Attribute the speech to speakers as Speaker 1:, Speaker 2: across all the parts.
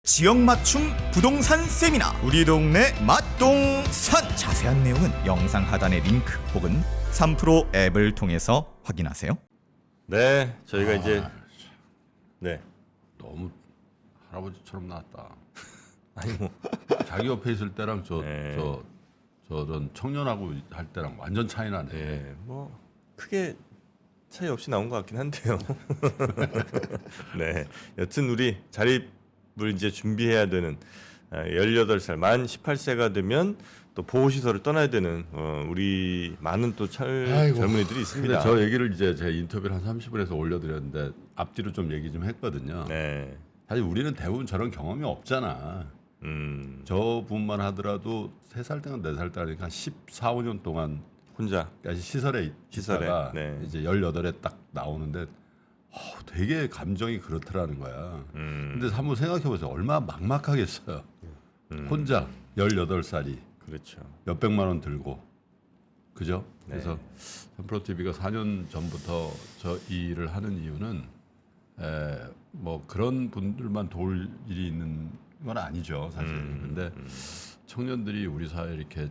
Speaker 1: 지역 맞춤 부동산 세미나 우리 동네 맛동산 자세한 내용은 영상 하단의 링크 혹은 3프로 앱을 통해서 확인하세요.
Speaker 2: 네, 저희가 이제 네.
Speaker 3: 너무 할아버지처럼 나왔다.
Speaker 2: 아니 뭐
Speaker 3: 자기 옆에 있을 때랑
Speaker 2: 네.
Speaker 3: 저런 청년하고 할 때랑 완전 차이 나네.
Speaker 2: 네, 뭐 크게 차이 없이 나온 것 같긴 한데요. 네, 여튼 우리 자립을 이제 준비해야 되는 18살 만 18세가 되면 또 보호시설을 떠나야 되는 우리 많은 또 젊은이들이 있습니다.
Speaker 3: 근데 저 얘기를 이제 제 인터뷰를 한 30분에서 올려드렸는데 앞뒤로 좀 얘기 좀 했거든요.
Speaker 2: 네,
Speaker 3: 사실 우리는 대부분 저런 경험이 없잖아. 저분만 하더라도 3살 때가 4살 때니까 한 14, 15년 동안
Speaker 2: 혼자
Speaker 3: 시설에 있다가
Speaker 2: 네.
Speaker 3: 이제 18에 딱 나오는데 되게 감정이 그렇더라는 거야. 근데 한번 생각해보세요. 얼마나 막막하겠어요. 혼자 18살이
Speaker 2: 그렇죠.
Speaker 3: 몇백만 원 들고 그죠?
Speaker 2: 네.
Speaker 3: 그래서 삼프로 TV가 4년 전부터 저 이 일을 하는 이유는 뭐 그런 분들만 도울 일이 있는 건 아니죠, 사실. 근데 청년들이 우리 사회에 이렇게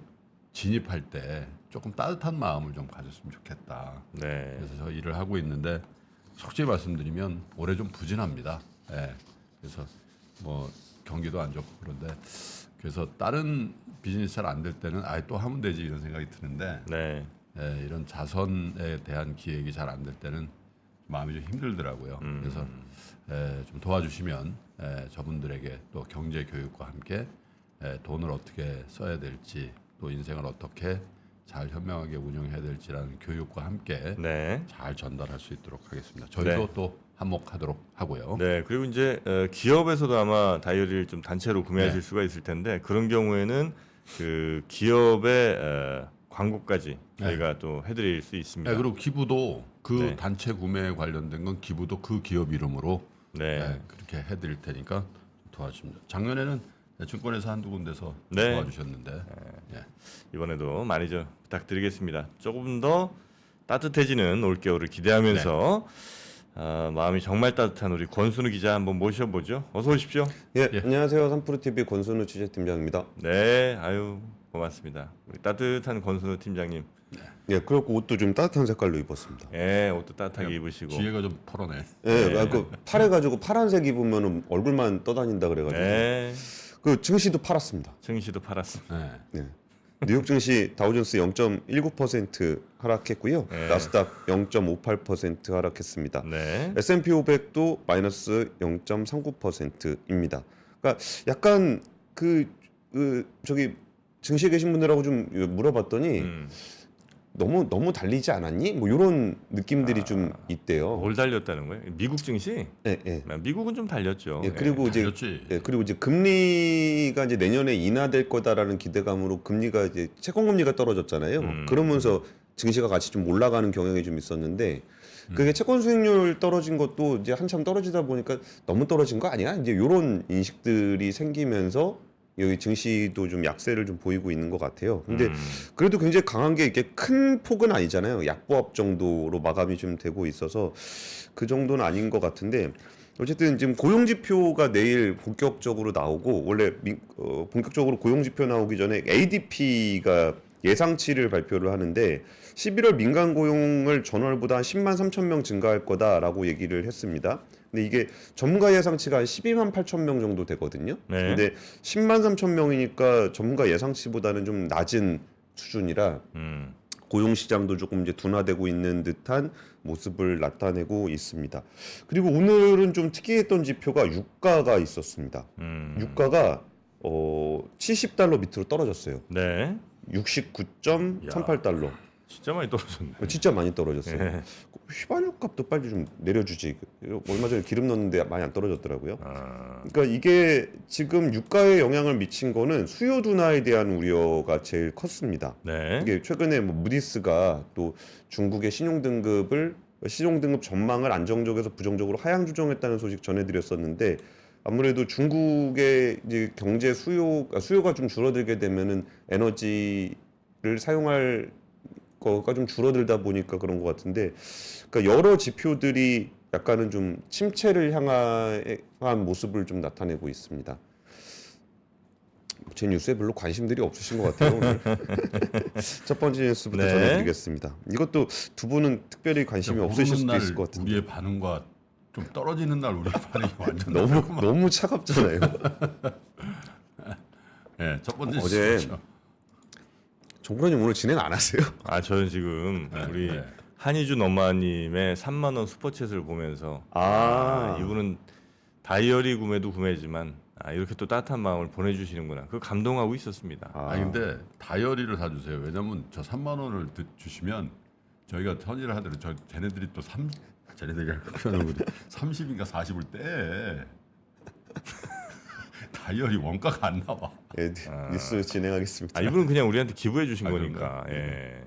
Speaker 3: 진입할 때 조금 따뜻한 마음을 좀 가졌으면 좋겠다.
Speaker 2: 네,
Speaker 3: 그래서 저 일을 하고 있는데 솔직히 말씀드리면 올해 좀 부진합니다. 그래서 뭐 경기도 안 좋고 그런데 그래서 다른 비즈니스 잘 안 될 때는 아예 또 하면 되지 이런 생각이 드는데
Speaker 2: 네,
Speaker 3: 이런 자선에 대한 기획이 잘 안 될 때는 마음이 좀 힘들더라고요. 그래서 좀 도와주시면 저분들에게 또 경제 교육과 함께 돈을 어떻게 써야 될지 또 인생을 어떻게 잘 현명하게 운영해야 될지라는 교육과 함께
Speaker 2: 네.
Speaker 3: 잘 전달할 수 있도록 하겠습니다. 저희도
Speaker 2: 네.
Speaker 3: 또 한몫하도록 하고요.
Speaker 2: 네, 그리고 이제 기업에서도 아마 다이어리를 좀 단체로 구매하실 수가 있을 텐데 그런 경우에는 그 기업의 광고까지 저희가 또 해드릴 수 있습니다.
Speaker 3: 네, 그리고 기부도 그
Speaker 2: 네.
Speaker 3: 단체 구매에 관련된 건 기부도 그 기업 이름으로
Speaker 2: 네,
Speaker 3: 그렇게 해드릴 테니까 도와주십니다. 작년에는 증권회사 한두 군데서
Speaker 2: 네.
Speaker 3: 도와주셨는데
Speaker 2: 이번에도 많이 좀 부탁드리겠습니다. 조금 더 따뜻해지는 올겨울을 기대하면서 마음이 정말 따뜻한 우리 권순우 기자 한번 모셔보죠. 어서 오십시오.
Speaker 4: 예, 안녕하세요. 삼프로TV 권순우 취재팀장입니다.
Speaker 2: 네, 아유 고맙습니다. 우리 따뜻한 권순우 팀장님.
Speaker 4: 예, 그리고 옷도 좀 따뜻한 색깔로 입었습니다.
Speaker 2: 예, 옷도 따뜻하게 입으시고.
Speaker 3: 뒤에가 좀 퍼러네.
Speaker 4: 예, 그 파래가지고 파란색 입으면 얼굴만 떠다닌다 그래가지고
Speaker 2: 네,
Speaker 4: 그 증시도 팔았습니다.
Speaker 2: 증시도 팔았습니다.
Speaker 4: 예. 뉴욕 증시 다우존스 0.19% 하락했고요.
Speaker 2: 네.
Speaker 4: 나스닥 0.58% 하락했습니다.
Speaker 2: 네,
Speaker 4: S&P 500도 마이너스 0.39%입니다. 그러니까 약간 저기 증시에 계신 분들하고 좀 물어봤더니 너무 달리지 않았니? 뭐 이런 느낌들이 좀 있대요.
Speaker 2: 뭘 달렸다는 거예요? 미국 증시?
Speaker 4: 예, 예.
Speaker 2: 미국은 좀 달렸죠.
Speaker 4: 예, 그리고 이제
Speaker 3: 달렸지.
Speaker 4: 그리고 이제 금리가 이제 내년에 인하될 거다라는 기대감으로 금리가 이제 채권 금리가 떨어졌잖아요. 그러면서 증시가 같이 좀 올라가는 경향이 좀 있었는데 그게 채권 수익률 떨어진 것도 이제 한참 떨어지다 보니까 너무 떨어진 거 아니야? 이제 이런 인식들이 생기면서 여기 증시도 좀 약세를 좀 보이고 있는 것 같아요. 근데 그래도 굉장히 강한 게 이렇게 큰 폭은 아니잖아요. 약보합 정도로 마감이 좀 되고 있어서 그 정도는 아닌 것 같은데 어쨌든 지금 고용 지표가 내일 본격적으로 나오고 원래 본격적으로 고용 지표 나오기 전에 ADP가 예상치를 발표를 하는데 11월 민간 고용을 전월보다 한 10만 3천 명 증가할 거다라고 얘기를 했습니다. 근데 이게 전문가 예상치가 한 12만 8천 명 정도 되거든요.
Speaker 2: 네.
Speaker 4: 근데 10만 3천 명이니까 전문가 예상치보다는 좀 낮은 수준이라 고용 시장도 조금 이제 둔화되고 있는 듯한 모습을 나타내고 있습니다. 그리고 오늘은 좀 특이했던 지표가 유가가 있었습니다. 유가가 70달러 밑으로 떨어졌어요.
Speaker 2: 네,
Speaker 4: 69.38달러.
Speaker 2: 진짜 많이 떨어졌네.
Speaker 4: 진짜 많이 떨어졌어요.
Speaker 2: 네.
Speaker 4: 휘발유 값도 빨리 좀 내려주지. 얼마 전에 기름 넣었는데 많이 안 떨어졌더라고요.
Speaker 2: 아,
Speaker 4: 그러니까 이게 지금 유가에 영향을 미친 거는 수요 둔화에 대한 우려가 제일 컸습니다.
Speaker 2: 네,
Speaker 4: 이게 최근에 뭐 무디스가 또 중국의 신용등급 전망을 안정적에서 부정적으로 하향 조정했다는 소식 전해드렸었는데 아무래도 중국의 이제 경제 수요가 좀 줄어들게 되면은 에너지를 사용할 거가 좀 줄어들다 보니까 그런 것 같은데, 그러니까 여러 지표들이 약간은 좀 침체를 향한 모습을 좀 나타내고 있습니다. 제 뉴스에 별로 관심들이 없으신 것 같아요. 오늘. 첫 번째 뉴스부터
Speaker 2: 네.
Speaker 4: 전해드리겠습니다. 이것도 두 분은 특별히 관심이 없으실 수도
Speaker 3: 날
Speaker 4: 있을 것 같은데
Speaker 3: 우리의 반응과 좀 떨어지는 날 우리의 반응이 완전
Speaker 4: 너무 차갑잖아요.
Speaker 3: 네, 첫 번째
Speaker 4: 어제
Speaker 3: 뉴스죠.
Speaker 4: 정부님 오늘 진행 안 하세요?
Speaker 2: 아 저는 지금 우리
Speaker 3: 네.
Speaker 2: 한희준 엄마님의 3만 원 슈퍼챗을 보면서
Speaker 4: 아.
Speaker 2: 이분은 다이어리 구매도 구매지만 이렇게 또 따뜻한 마음을 보내주시는구나. 그 감동하고 있었습니다.
Speaker 3: 아니 근데 다이어리를 사주세요. 왜냐면 저 3만 원을 주시면 저희가 선의를 하더라도 쟤네들이 또 쟤네들이 우리 30인가 40을 떼. 다이어리 원가가 안 나와.
Speaker 4: 네, 뉴스 진행하겠습니다.
Speaker 2: 이분은 그냥 우리한테 기부해 주신
Speaker 3: 아,
Speaker 2: 거니까. 예.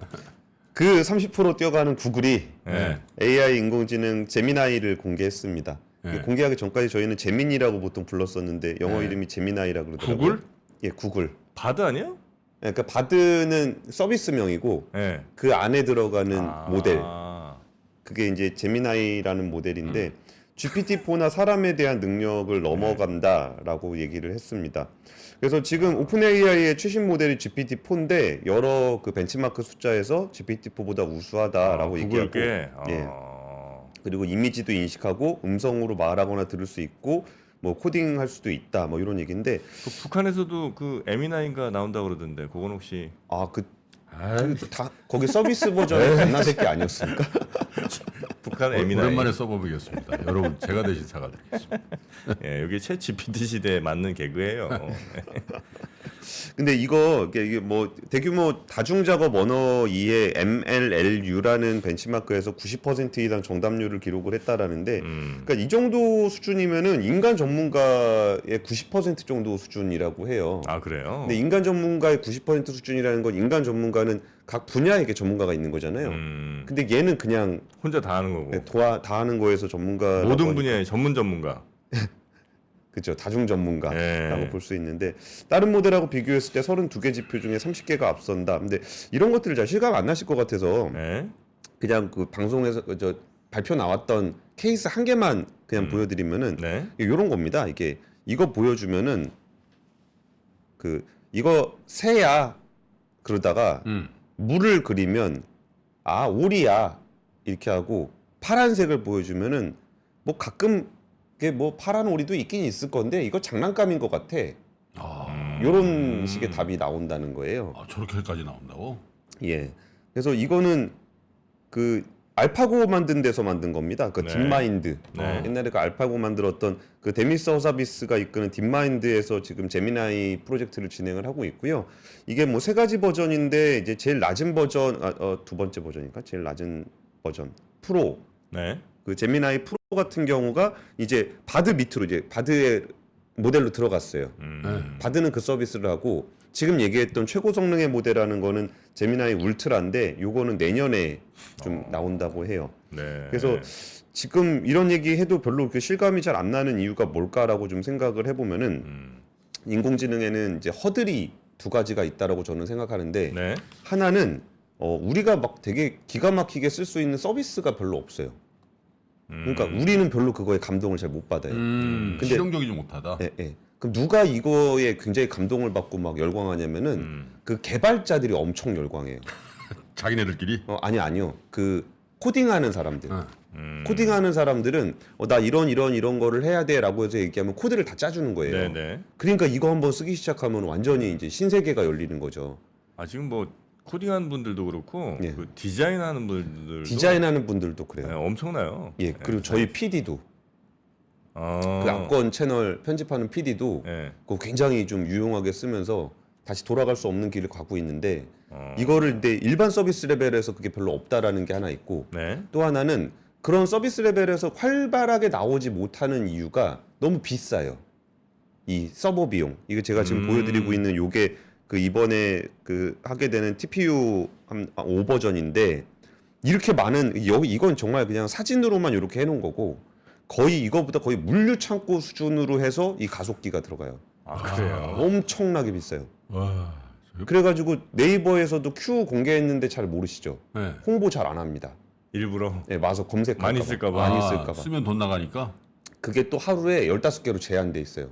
Speaker 4: 그 30% 뛰어가는 구글이
Speaker 2: 예.
Speaker 4: AI 인공지능 제미나이를 공개했습니다.
Speaker 3: 네.
Speaker 4: 이게 공개하기 전까지 저희는 제민이라고 보통 불렀었는데 영어
Speaker 3: 네.
Speaker 4: 이름이 제미나이라고 그러더라고요.
Speaker 2: 구글?
Speaker 4: 예, 구글.
Speaker 2: 바드 아니야?
Speaker 4: 그러니까 바드는 서비스명이고
Speaker 2: 예.
Speaker 4: 그 안에 들어가는 모델.
Speaker 2: 아.
Speaker 4: 그게 이제 제미나이라는 모델인데 GPT-4나 사람에 대한 능력을 넘어간다라고 얘기를 했습니다. 그래서 지금 오픈 AI의 최신 모델이 GPT-4인데 여러 그 벤치마크 숫자에서 GPT-4보다 우수하다라고 얘기하고
Speaker 2: 구글께.
Speaker 4: 예. 그리고 이미지도 인식하고 음성으로 말하거나 들을 수 있고 뭐 코딩할 수도 있다 뭐 이런 얘기인데
Speaker 2: 그 북한에서도 그 에미나인가 나온다 그러던데 그건 혹시
Speaker 4: 다 거기 서비스 버전의 갓나 새끼 아니었습니까?
Speaker 2: 북한 에미나인.
Speaker 3: 오랜만에 써보겠습니다. 여러분 제가 대신 사과드리겠습니다.
Speaker 2: 예, 여기 챗 GPT 시대에 맞는 개그예요.
Speaker 4: 근데 이게 뭐 대규모 다중작업 언어 2의 MLLU라는 벤치마크에서 90% 이상 정답률을 기록을 했다라는데 그러니까 이 정도 수준이면은 인간 전문가의 90% 정도 수준이라고 해요.
Speaker 2: 아 그래요?
Speaker 4: 근데 인간 전문가의 90% 수준이라는 건 인간 전문가는 각 분야에 전문가가 있는 거잖아요. 근데 얘는 그냥
Speaker 2: 혼자 다 하는 거고.
Speaker 4: 다 하는 거에서 전문가
Speaker 2: 모든 분야의 전문가.
Speaker 4: 그렇죠. 다중 전문가라고
Speaker 2: 예.
Speaker 4: 볼 수 있는데 다른 모델하고 비교했을 때 32개 지표 중에 30개가 앞선다. 근데 이런 것들을 잘 실감 안 나실 것 같아서
Speaker 2: 예?
Speaker 4: 그냥 그 방송에서 발표 나왔던 케이스 한 개만 그냥 보여드리면은
Speaker 2: 네.
Speaker 4: 이런 겁니다. 이거 보여주면은 이거 새야 그러다가 물을 그리면 오리야 이렇게 하고 파란색을 보여주면은 뭐 가끔 이게 뭐 파란 오리도 있긴 있을 건데 이거 장난감인 것 같아. 이런 식의 답이 나온다는 거예요.
Speaker 3: 저렇게까지 나온다고?
Speaker 4: 예. 그래서 이거는 그 알파고 만든 데서 만든 겁니다. 그
Speaker 2: 네.
Speaker 4: 딥마인드.
Speaker 2: 네.
Speaker 4: 옛날에 그 알파고 만들었던 그 데미스 허사비스가 이끄는 딥마인드에서 지금 제미나이 프로젝트를 진행을 하고 있고요. 이게 뭐 세 가지 버전인데 이제 제일 낮은 버전, 두 번째 버전인가? 제일 낮은 버전 프로.
Speaker 2: 네.
Speaker 4: 그 제미나이 프로 같은 경우가 이제 바드 밑으로 이제 바드의 모델로 들어갔어요. 바드는 그 서비스를 하고 지금 얘기했던 최고 성능의 모델하는 거는 제미나이 울트라인데 요거는 내년에 좀 나온다고 해요.
Speaker 2: 네.
Speaker 4: 그래서 지금 이런 얘기 해도 별로 그 실감이 잘 안 나는 이유가 뭘까라고 좀 생각을 해보면은 인공지능에는 이제 허들이 두 가지가 있다라고 저는 생각하는데
Speaker 2: 네.
Speaker 4: 하나는 우리가 막 되게 기가 막히게 쓸 수 있는 서비스가 별로 없어요. 그러니까 우리는 별로 그거에 감동을 잘 못 받아요. 근데
Speaker 3: 실용적이지 못하다.
Speaker 4: 예, 예. 그럼 누가 이거에 굉장히 감동을 받고 막 열광하냐면은 그 개발자들이 엄청 열광해요.
Speaker 3: 자기네들끼리?
Speaker 4: 아니요. 그 코딩하는 사람들. 코딩하는 사람들은 나 이런 거를 해야 돼라고 해서 얘기하면 코드를 다 짜주는 거예요.
Speaker 2: 네네.
Speaker 4: 그러니까 이거 한번 쓰기 시작하면 완전히 이제 신세계가 열리는 거죠.
Speaker 2: 지금 뭐 코딩하는 분들도 그렇고
Speaker 4: 예.
Speaker 2: 그 디자인하는 분들도
Speaker 4: 디자인하는 분들도
Speaker 2: 네,
Speaker 4: 그래요.
Speaker 2: 엄청나요.
Speaker 4: 예, 그리고 저희 PD도
Speaker 2: 아.
Speaker 4: 그 압권 채널 편집하는 PD도
Speaker 2: 예.
Speaker 4: 그거 굉장히 좀 유용하게 쓰면서 다시 돌아갈 수 없는 길을 가고 있는데
Speaker 2: 어.
Speaker 4: 이거를 근데 일반 서비스 레벨에서 그게 별로 없다라는 게 하나 있고
Speaker 2: 네.
Speaker 4: 또 하나는 그런 서비스 레벨에서 활발하게 나오지 못하는 이유가 너무 비싸요. 이 서버 비용. 이거 제가 지금 보여드리고 있는 요게 그 이번에 그 하게 되는 TPU 한 5버전인데 이렇게 많은 이건 정말 그냥 사진으로만 이렇게 해놓은 거고 거의 이거보다 거의 물류 창고 수준으로 해서 이 가속기가 들어가요.
Speaker 2: 그래요.
Speaker 4: 엄청나게 비싸요.
Speaker 3: 와,
Speaker 4: 그래가지고 네이버에서도 큐 공개했는데 잘 모르시죠?
Speaker 3: 네.
Speaker 4: 홍보 잘 안 합니다.
Speaker 2: 일부러
Speaker 4: 네, 와서 검색할까
Speaker 2: 많이
Speaker 4: 봐.
Speaker 2: 쓸까 봐.
Speaker 4: 많이 쓸까 봐.
Speaker 3: 쓰면 돈 나가니까
Speaker 4: 그게 또 하루에 15개로 제한돼 있어요.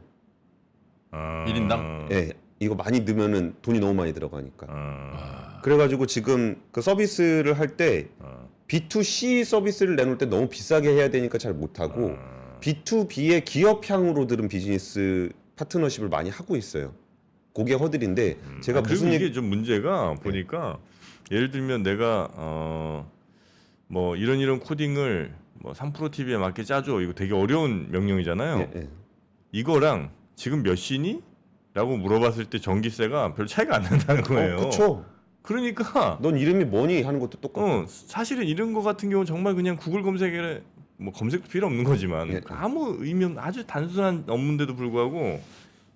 Speaker 3: 1인당?
Speaker 4: 예. 이거 많이 넣으면은 돈이 너무 많이 들어가니까.
Speaker 2: 아.
Speaker 4: 그래가지고 지금 그 서비스를 할 때 B2C 서비스를 내놓을 때 너무 비싸게 해야 되니까 잘 못하고 B2B의 기업향으로 들은 비즈니스 파트너십을 많이 하고 있어요. 그게 허들인데 제가
Speaker 2: 그리고
Speaker 4: 무슨
Speaker 2: 이게 좀 문제가 보니까 예를 들면 내가 뭐 이런 코딩을 뭐 3프로 TV에 맞게 짜줘. 이거 되게 어려운 명령이잖아요.
Speaker 4: 예, 예.
Speaker 2: 이거랑 지금 몇 시니? 라고 물어봤을 때 전기세가 별 차이가 안 난다는 거예요.
Speaker 4: 그렇죠.
Speaker 2: 그러니까
Speaker 4: 넌 이름이 뭐니 하는 것도 똑같고.
Speaker 2: 사실은 이런 거 같은 경우는 정말 그냥 구글 검색에 뭐 검색도 필요 없는 거지만
Speaker 4: 예.
Speaker 2: 아무 의미 없는 아주 단순한 업무인데도 불구하고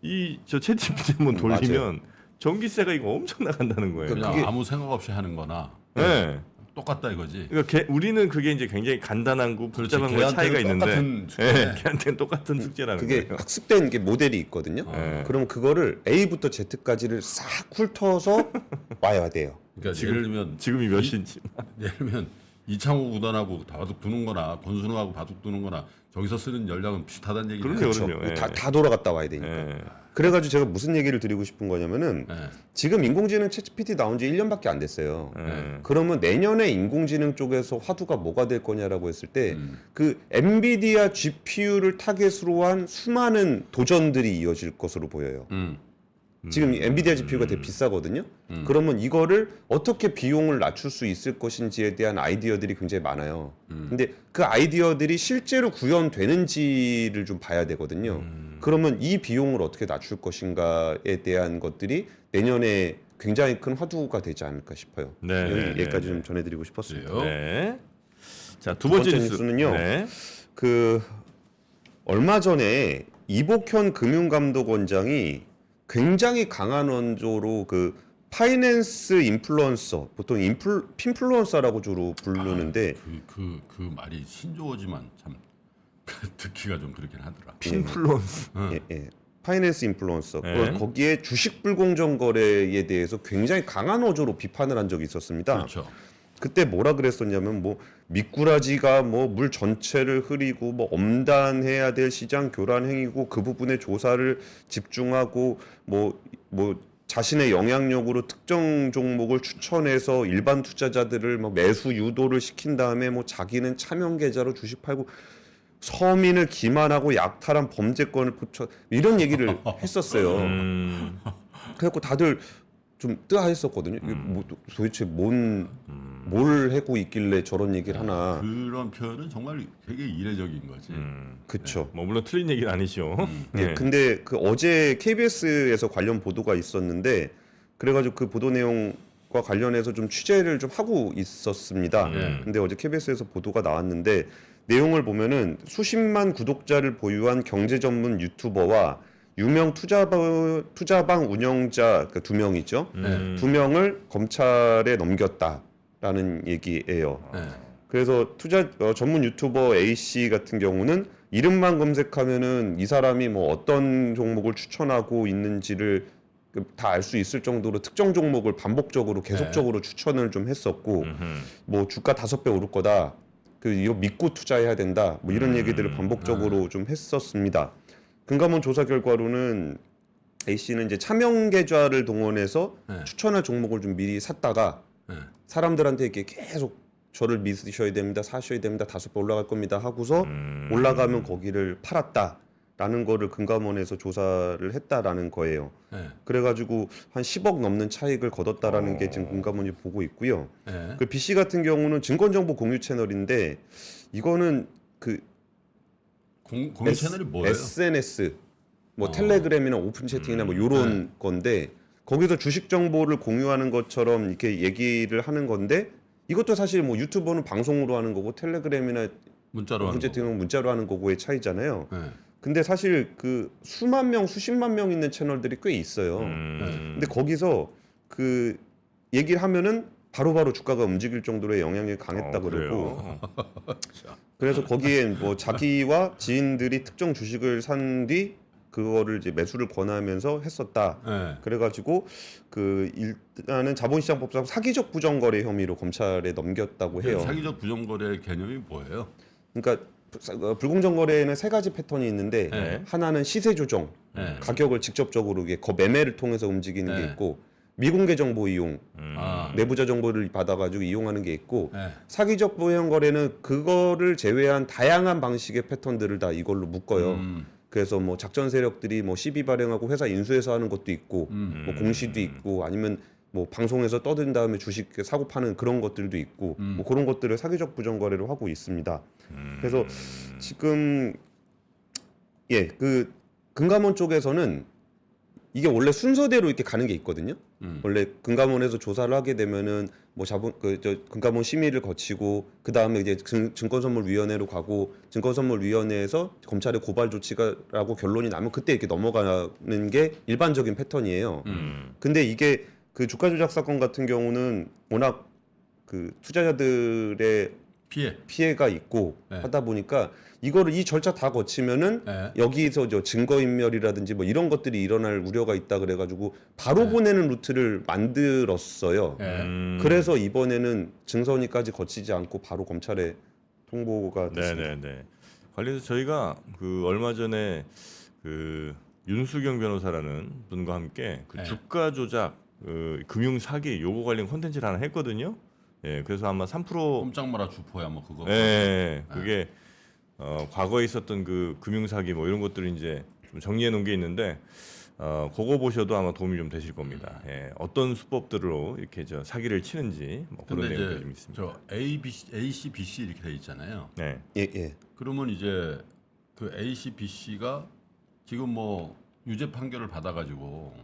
Speaker 2: 이 저 챗GPT 한번 돌리면 전기세가 이거 엄청 나간다는 거예요.
Speaker 3: 그냥
Speaker 4: 그게-
Speaker 3: 아무 생각 없이 하는 거나
Speaker 2: 네.
Speaker 3: 똑같다 이거지.
Speaker 2: 그러니까 우리는 그게 이제 굉장히 간단한 거
Speaker 3: 그렇지.
Speaker 2: 복잡한 거 차이가
Speaker 3: 걔한테는
Speaker 2: 있는데
Speaker 3: 똑같은 숙제네.
Speaker 2: 네, 걔한테는 똑같은 숙제라는
Speaker 4: 그게
Speaker 2: 거예요.
Speaker 4: 학습된 게 모델이 있거든요.
Speaker 2: 네.
Speaker 4: 그럼 그거를 A부터 Z까지를 싹 훑어서 와야 돼요.
Speaker 3: 그러니까 예를 들면
Speaker 2: 지금이 몇 시인지.
Speaker 3: 예를 들면 이창호 구단하고 바둑 두는거나 권순우하고 바둑 두는거나 저기서 쓰는 전략은 비슷하다는 얘기죠.
Speaker 2: 그럼요.
Speaker 4: 그렇죠.
Speaker 2: 그럼요. 예.
Speaker 4: 다 돌아갔다 와야 되니까.
Speaker 2: 예.
Speaker 4: 그래가지고 제가 무슨 얘기를 드리고 싶은 거냐면은
Speaker 3: 네.
Speaker 4: 지금 인공지능 챗GPT 나온 지 1년밖에 안 됐어요.
Speaker 2: 예.
Speaker 4: 그러면 내년에 인공지능 쪽에서 화두가 뭐가 될 거냐라고 했을 때 그 엔비디아 GPU를 타겟으로 한 수많은 도전들이 이어질 것으로 보여요. 지금 엔비디아 GPU가 되게 비싸거든요. 그러면 이거를 어떻게 비용을 낮출 수 있을 것인지에 대한 아이디어들이 굉장히 많아요. 근데 그 아이디어들이 실제로 구현되는지를 좀 봐야 되거든요. 그러면 이 비용을 어떻게 낮출 것인가에 대한 것들이 내년에 굉장히 큰 화두가 되지 않을까 싶어요.
Speaker 2: 네, 네,
Speaker 4: 여기까지
Speaker 2: 네,
Speaker 4: 좀 전해드리고 싶었습니다.
Speaker 3: 그래요?
Speaker 2: 네. 자, 두
Speaker 4: 두
Speaker 2: 번째
Speaker 4: 번째
Speaker 2: 뉴스.
Speaker 4: 뉴스는요.
Speaker 2: 네.
Speaker 4: 그 얼마 전에 이복현 금융감독원장이 굉장히 강한 원조로 그 파이낸스 인플루언서, 보통 핀플루언서라고 주로 부르는데
Speaker 3: 그 말이 신조어지만 참 듣기가 좀 그렇긴 하더라.
Speaker 2: 핀플루언스.
Speaker 4: 파이낸스 인플루언서
Speaker 2: 네.
Speaker 4: 거기에 주식 불공정 거래에 대해서 굉장히 강한 어조로 비판을 한 적이 있었습니다.
Speaker 3: 그렇죠.
Speaker 4: 그때 뭐라 그랬었냐면 뭐 미꾸라지가 뭐 물 전체를 흐리고 뭐 엄단해야 될 시장 교란 행위고 그 부분에 조사를 집중하고 뭐 자신의 영향력으로 특정 종목을 추천해서 일반 투자자들을 뭐 매수 유도를 시킨 다음에 뭐 자기는 차명 계좌로 주식 팔고 서민을 기만하고 약탈한 범죄권을 포착 이런 얘기를 했었어요. 그래갖고 다들 좀 뜨아했었거든요. 이게 뭐 도대체 뭘 하고 있길래 저런 얘기를 하나.
Speaker 3: 그런 표현은 정말 되게 이례적인 거지.
Speaker 4: 그쵸.
Speaker 2: 뭐 물론 틀린 얘기는 아니죠.
Speaker 4: 예, 근데 그 어제 KBS에서 관련 보도가 있었는데 그래가지고 그 보도 내용과 관련해서 좀 취재를 좀 하고 있었습니다. 근데 어제 KBS에서 보도가 나왔는데 내용을 보면은 수십만 구독자를 보유한 경제 전문 유튜버와 유명 투자방 운영자 그 2명이죠. 2명을 검찰에 넘겼다라는 얘기예요.
Speaker 3: 네.
Speaker 4: 그래서 전문 유튜버 A 씨 같은 경우는 이름만 검색하면은 이 사람이 뭐 어떤 종목을 추천하고 있는지를 다 알 수 있을 정도로 특정 종목을 반복적으로 계속적으로 추천을 좀 했었고 뭐 주가 5배 오를 거다. 이거 믿고 투자해야 된다. 뭐 이런 얘기들을 반복적으로 좀 했었습니다. 금감원 조사 결과로는 A 씨는 이제 차명 계좌를 동원해서 추천할 종목을 좀 미리 샀다가 사람들한테 이렇게 계속 저를 믿으셔야 됩니다. 사셔야 됩니다. 5배 올라갈 겁니다. 하고서 올라가면 거기를 팔았다라는 거를 금감원에서 조사를 했다라는 거예요. 그래가지고 한 10억 넘는 차익을 거뒀다라는 게 지금 금감원이 보고 있고요. 그 B 씨 같은 경우는 증권정보 공유 채널인데 이거는 그
Speaker 3: 공유 채널이 뭐예요?
Speaker 4: SNS 뭐 텔레그램이나 오픈 채팅이나 뭐 요런 건데 거기서 주식 정보를 공유하는 것처럼 이렇게 얘기를 하는 건데 이것도 사실 뭐 유튜버는 방송으로 하는 거고 텔레그램이나
Speaker 3: 문자로
Speaker 4: 오픈
Speaker 3: 하는
Speaker 4: 채팅은 문자로 하는 거고의 차이잖아요.
Speaker 3: 네.
Speaker 4: 근데 사실 그 수만 명, 수십만 명 있는 채널들이 꽤 있어요. 근데 거기서 그 얘기를 하면은 바로바로 주가가 움직일 정도로의 영향력이 강했다 그러고 그래서 거기에 뭐 자기와 지인들이 특정 주식을 산 뒤 그거를 이제 매수를 권하면서 했었다.
Speaker 3: 네.
Speaker 4: 그래가지고 그 일단은 자본시장법상 사기적 부정거래 혐의로 검찰에 넘겼다고 해요.
Speaker 3: 사기적 부정거래 개념이 뭐예요?
Speaker 4: 그러니까 불공정 거래에는 세 가지 패턴이 있는데
Speaker 3: 네.
Speaker 4: 하나는 시세 조정,
Speaker 3: 네.
Speaker 4: 가격을 직접적으로 이게 매매를 통해서 움직이는 게
Speaker 3: 네.
Speaker 4: 있고 미공개 정보 이용,
Speaker 3: 아.
Speaker 4: 내부자 정보를 받아가지고 이용하는 게 있고
Speaker 3: 네.
Speaker 4: 사기적 부정 거래는 그거를 제외한 다양한 방식의 패턴들을 다 이걸로 묶어요. 그래서 뭐 작전 세력들이 뭐 시비 발행하고 회사 인수해서 하는 것도 있고 뭐 공시도 있고 아니면 뭐 방송에서 떠든 다음에 주식 사고 파는 그런 것들도 있고 뭐 그런 것들을 사기적 부정 거래로 하고 있습니다. 그래서 지금 그 금감원 쪽에서는 이게 원래 순서대로 이렇게 가는 게 있거든요. 원래 금감원에서 조사를 하게 되면은 뭐 금감원 심의를 거치고 그 다음에 이제 증권선물위원회로 가고 증권선물위원회에서 검찰의 고발 조치가라고 결론이 나면 그때 이렇게 넘어가는 게 일반적인 패턴이에요. 근데 이게 그 주가 조작 사건 같은 경우는 워낙 그 투자자들의 피해가 있고
Speaker 3: 네.
Speaker 4: 하다 보니까 이거를 이 절차 다 거치면은
Speaker 3: 네.
Speaker 4: 여기서 증거인멸이라든지 뭐 이런 것들이 일어날 우려가 있다 그래가지고 바로 보내는 루트를 만들었어요.
Speaker 3: 네.
Speaker 4: 그래서 이번에는 증선위까지 거치지 않고 바로 검찰에 통보가 됐습니다.
Speaker 2: 네네네. 관련해서 저희가 그 얼마 전에 그 윤수경 변호사라는 분과 함께 그
Speaker 3: 네.
Speaker 2: 주가 조작, 금융 사기 요거 관련 콘텐츠를 하나 했거든요. 예, 그래서 아마 3%
Speaker 3: 꼼짝 마라 주포야 뭐 그거.
Speaker 2: 예, 그게 과거에 있었던 그 금융 사기 뭐 이런 것들을 이제 좀 정리해 놓은 게 있는데 그거 보셔도 아마 도움이 좀 되실 겁니다. 예, 어떤 수법들로 이렇게 저 사기를 치는지 뭐 그런
Speaker 3: 근데
Speaker 2: 내용들이
Speaker 3: 이제
Speaker 2: 좀 있습니다.
Speaker 3: 저 A, C, B, C 이렇게 돼 있잖아요.
Speaker 2: 네.
Speaker 4: 예.
Speaker 3: 그러면 이제 그 A, C, B, C가 지금 뭐 유죄 판결을 받아가지고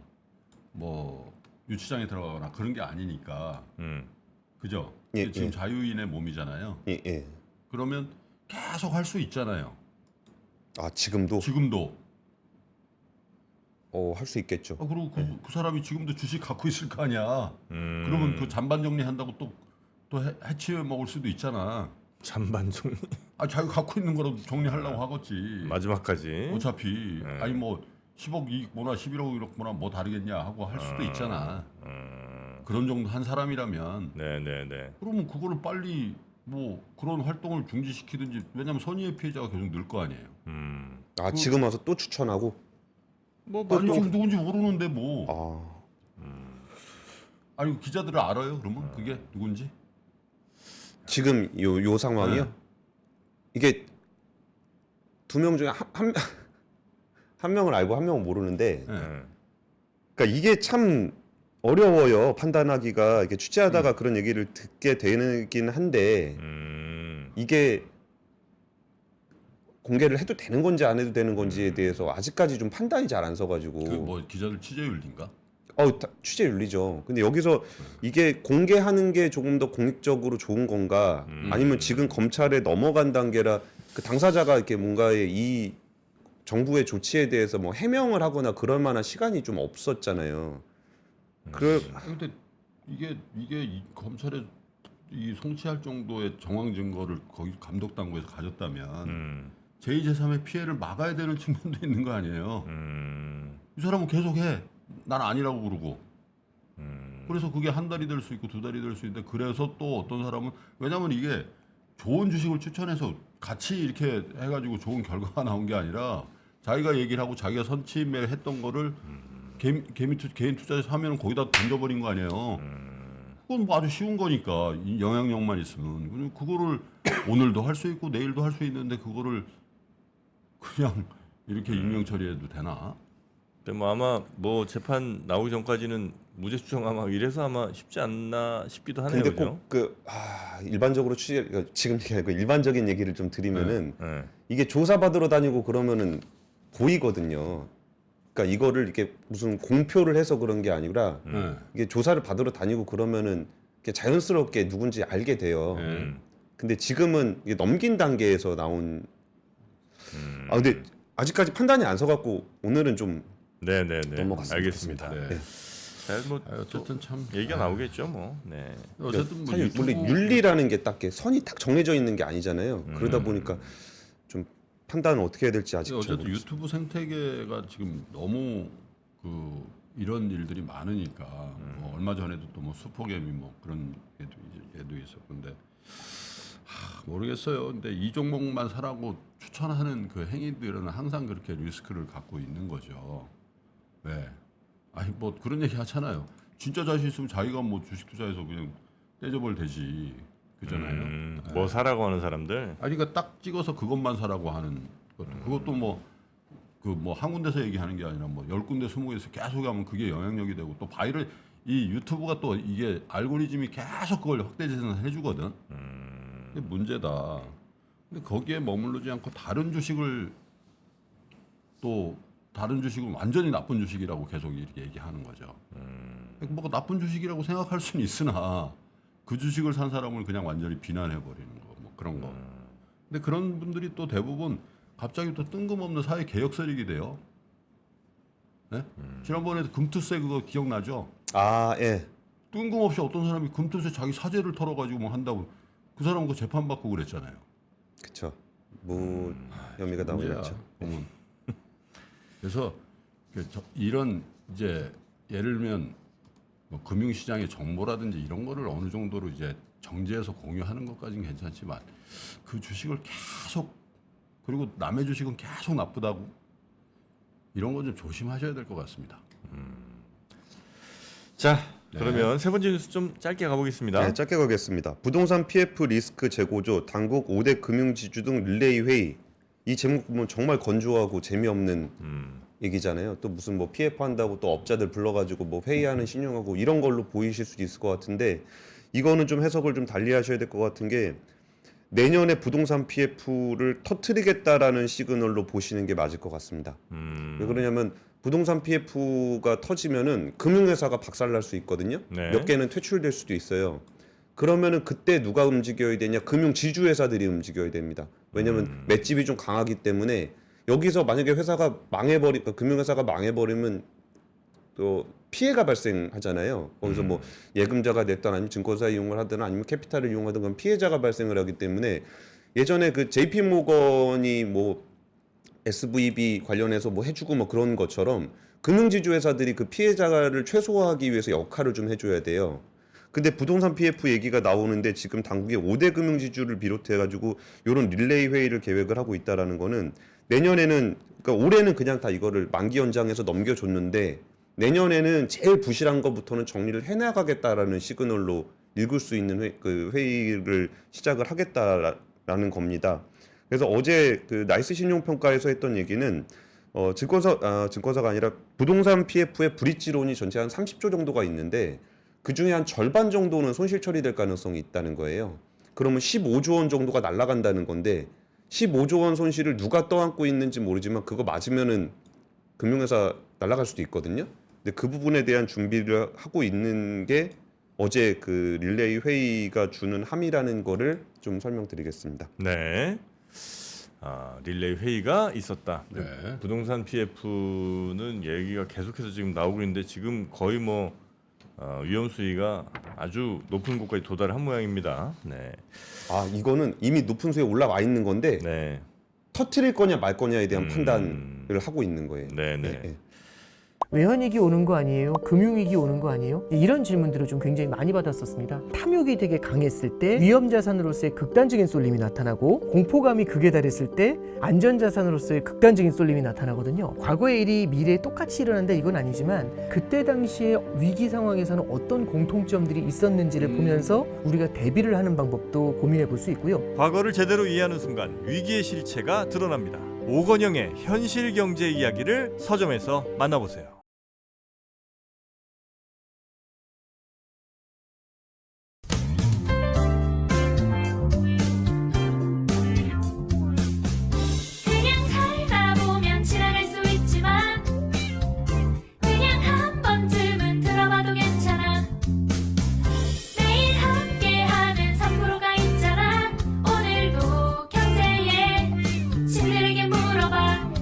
Speaker 3: 뭐 유치장에 들어가거나 그런 게 아니니까 그죠?
Speaker 4: 예,
Speaker 3: 지금
Speaker 4: 예.
Speaker 3: 자유인의 몸이잖아요.
Speaker 4: 예.
Speaker 3: 그러면 계속 할 수 있잖아요.
Speaker 4: 아 지금도
Speaker 3: 지금도.
Speaker 4: 할 수 있겠죠.
Speaker 3: 그리고 그 사람이 지금도 주식 갖고 있을 거 아니야. 그러면 그 잔반 정리한다고 또 해치워 먹을 수도 있잖아.
Speaker 2: 잔반 정리
Speaker 3: 자기 갖고 있는 거라도 정리하려고 하겠지.
Speaker 2: 마지막까지.
Speaker 3: 어차피 아니 뭐 10억 이익 뭐나 11억 이익 뭐나 뭐 다르겠냐 하고 할 수도 있잖아. 그런 정도 한 사람이라면
Speaker 2: 네네네.
Speaker 3: 그러면 그거를 빨리 뭐 그런 활동을 중지시키든지 왜냐면 선의의 피해자가 계속 늘 거 아니에요.
Speaker 4: 지금 와서 또 추천하고
Speaker 3: 아니 지금 누군지 모르는데 뭐. 아니 기자들을 알아요? 그러면 그게 누군지?
Speaker 4: 지금 요 상황이요?
Speaker 3: 네.
Speaker 4: 이게 두 명 중에 한 명을 알고 한 명은 모르는데
Speaker 3: 네.
Speaker 4: 그러니까 이게 참 어려워요. 판단하기가 이게 취재하다가 그런 얘기를 듣게 되긴 한데 이게 공개를 해도 되는 건지 안 해도 되는 건지에 대해서 아직까지 좀 판단이 잘 안 서가지고
Speaker 3: 그 뭐 기자들 취재윤리인가?
Speaker 4: 취재 윤리죠. 근데 여기서 이게 공개하는 게 조금 더 공익적으로 좋은 건가 아니면 지금 검찰에 넘어간 단계라 그 당사자가 이렇게 뭔가의 이 정부의 조치에 대해서 뭐 해명을 하거나 그럴 만한 시간이 좀 없었잖아요.
Speaker 3: 근데 이게 이 검찰에 이 송치할 정도의 정황 증거를 거기 감독 당국에서 가졌다면 제2, 제3의 피해를 막아야 되는 측면도 있는 거 아니에요. 이 사람은 계속해. 난 아니라고 그러고. 그래서 그게 한 달이 될 수 있고 두 달이 될 수 있는데 그래서 또 어떤 사람은 왜냐면 이게 좋은 주식을 추천해서 같이 이렇게 해가지고 좋은 결과가 나온 게 아니라 자기가 얘기를 하고 자기가 선침했던 거를 개인 투자에서 하면 거기다 던져버린 거 아니에요. 그건 뭐 아주 쉬운 거니까 이 영향력만 있으면 그거를 오늘도 할 수 있고 내일도 할 수 있는데 그거를 그냥 이렇게 임명 처리해도 되나?
Speaker 2: 근데 뭐 아마 뭐 재판 나오기 전까지는 무죄 추정 아마 이래서 아마 쉽지 않나 싶기도 하네요.
Speaker 4: 근데
Speaker 2: 그죠?
Speaker 4: 꼭 일반적으로 지금 얘기하고 일반적인 얘기를 좀 드리면은
Speaker 2: 네.
Speaker 4: 이게 조사받으러 다니고 그러면은 보이거든요. 그러니까 이거를 이렇게 무슨 공표를 해서 그런 게 아니라 이게 조사를 받으러 다니고 그러면은 이렇게 자연스럽게 누군지 알게 돼요. 근데 지금은 이게 넘긴 단계에서 나온. 근데 아직까지 판단이 안 서갖고 오늘은 좀
Speaker 2: 네네네.
Speaker 4: 넘어갔습니다.
Speaker 2: 알겠습니다.
Speaker 3: 네.
Speaker 4: 네.
Speaker 2: 뭐
Speaker 3: 어쨌든 참
Speaker 2: 얘기가 나오겠죠, 뭐. 네.
Speaker 3: 어쨌든 뭐
Speaker 4: 사실 원래 윤리라는 게 딱 선이 딱 정해져 있는 게 아니잖아요. 그러다 보니까 좀 판단을 어떻게 해야 될지 아직 잘
Speaker 3: 어쨌든
Speaker 4: 모르겠습니다.
Speaker 3: 유튜브 생태계가 지금 너무 이런 일들이 많으니까 뭐 얼마 전에도 또 뭐 수포개미 뭐 그런 얘도 있었는데 모르겠어요. 근데 이 종목만 사라고 추천하는 그 행위들은 항상 그렇게 리스크를 갖고 있는 거죠. 왜? 아니 뭐 그런 얘기 하잖아요. 진짜 자신 있으면 자기가 뭐 주식 투자해서 그냥 떼져볼 되지. 그잖아요.
Speaker 2: 뭐 사라고 하는 사람들.
Speaker 3: 아니 그러니까 딱 찍어서 그것만 사라고 하는 것도 그것도 뭐 그 뭐 한 군데서 얘기하는 게 아니라 뭐 10군데 20군데서 계속 하면 그게 영향력이 되고 또 바이럴 이 유튜브가 또 이게 알고리즘이 계속 그걸 확대 재생해 주거든. 근데 문제다. 근데 거기에 머무르지 않고 다른 주식을 또 다른 주식은 완전히 나쁜 주식이라고 계속 이렇게 얘기하는 거죠. 뭐 나쁜 주식이라고 생각할 수는 있으나 그 주식을 산 사람을 그냥 완전히 비난해 버리는 거, 뭐 그런 거. 근데 그런 분들이 또 대부분 갑자기 또 뜬금없는 사회 개혁 세력이 돼요. 네? 지난번에 금투세 그거 기억나죠?
Speaker 4: 아, 예.
Speaker 3: 뜬금없이 어떤 사람이 금투세 자기 사재를 털어가지고 뭐 한다고 그 사람 그 재판 받고 그랬잖아요.
Speaker 4: 그렇죠. 뭐 혐의가 나오겠죠.
Speaker 3: 문제야, 보면. 그래서 이런 이제 예를 들면 뭐 금융시장의 정보라든지 이런 거를 어느 정도로 이제 정제해서 공유하는 것까지는 괜찮지만 그 주식을 계속 그리고 남의 주식은 계속 나쁘다고 이런 건 좀 조심하셔야 될 것 같습니다.
Speaker 2: 자, 그러면 세 번째 뉴스 좀 짧게 가보겠습니다.
Speaker 4: 네, 짧게 가겠습니다. 부동산 PF 리스크 재고조 당국 5대 금융지주 등 릴레이 회의. 이 제목 보면 정말 건조하고 재미없는 얘기잖아요. 또 무슨 뭐 PF 한다고 또 업자들 불러가지고 뭐 회의하는 신용하고 이런 걸로 보이실 수도 있을 것 같은데 이거는 좀 해석을 좀 달리 하셔야 될 것 같은 게 내년에 부동산 PF를 터트리겠다라는 시그널로 보시는 게 맞을 것 같습니다. 왜 그러냐면 부동산 PF가 터지면은 금융회사가 박살날 수 있거든요.
Speaker 2: 네.
Speaker 4: 몇 개는 퇴출될 수도 있어요. 그러면은 그때 누가 움직여야 되냐? 금융 지주회사들이 움직여야 됩니다. 왜냐면 맷집이 좀 강하기 때문에 여기서 만약에 회사가 그러니까 금융회사가 망해버리면 또 피해가 발생하잖아요. 거기서 뭐 예금자가 됐든 아니면 증권사 이용을 하든 아니면 캐피탈을 이용하든 그런 피해자가 발생을 하기 때문에 예전에 그 JP 모건이 뭐 SVB 관련해서 뭐 해주고 뭐 그런 것처럼 금융지주 회사들이 그 피해자를 최소화하기 위해서 역할을 좀 해줘야 돼요. 근데 부동산 PF 얘기가 나오는데 지금 당국이 5대 금융지주를 비롯해가지고 이런 릴레이 회의를 계획을 하고 있다라는 거는 내년에는 그러니까 올해는 그냥 다 이거를 만기 연장해서 넘겨줬는데 내년에는 제일 부실한 것부터는 정리를 해나가겠다라는 시그널로 읽을 수 있는 회의를 시작을 하겠다라는 겁니다. 그래서 어제 그 나이스 신용평가에서 했던 얘기는 증권사가 아니라 부동산 PF의 브릿지론이 전체 한 30조 정도가 있는데 그 중에 한 절반 정도는 손실 처리될 가능성이 있다는 거예요. 그러면 15조 원 정도가 날아간다는 건데 15조 원 손실을 누가 떠안고 있는지 모르지만 그거 맞으면은 금융회사 날아갈 수도 있거든요. 근데 그 부분에 대한 준비를 하고 있는 게 어제 그 릴레이 회의가 주는 함이라는 거를 좀 설명드리겠습니다.
Speaker 2: 네. 릴레이 회의가 있었다.
Speaker 3: 네.
Speaker 2: 부동산 PF는 얘기가 계속해서 지금 나오고 있는데 지금 거의 뭐 위험 수위가 아주 높은 곳까지 도달한 모양입니다. 네.
Speaker 4: 이거는 이미 높은 수에 올라와 있는 건데
Speaker 2: 네.
Speaker 4: 터트릴 거냐 말 거냐에 대한 판단을 하고 있는 거예요.
Speaker 2: 네, 네.
Speaker 4: 예.
Speaker 5: 외환위기 오는 거 아니에요? 금융위기 오는 거 아니에요? 이런 질문들을 좀 굉장히 많이 받았었습니다. 탐욕이 되게 강했을 때 위험자산으로서의 극단적인 쏠림이 나타나고 공포감이 극에 달했을 때 안전자산으로서의 극단적인 쏠림이 나타나거든요. 과거의 일이 미래에 똑같이 일어난다 이건 아니지만 그때 당시에 위기 상황에서는 어떤 공통점들이 있었는지를 보면서 우리가 대비를 하는 방법도 고민해 볼 수 있고요.
Speaker 1: 과거를 제대로 이해하는 순간 위기의 실체가 드러납니다. 오건영의 현실 경제 이야기를 서점에서 만나보세요.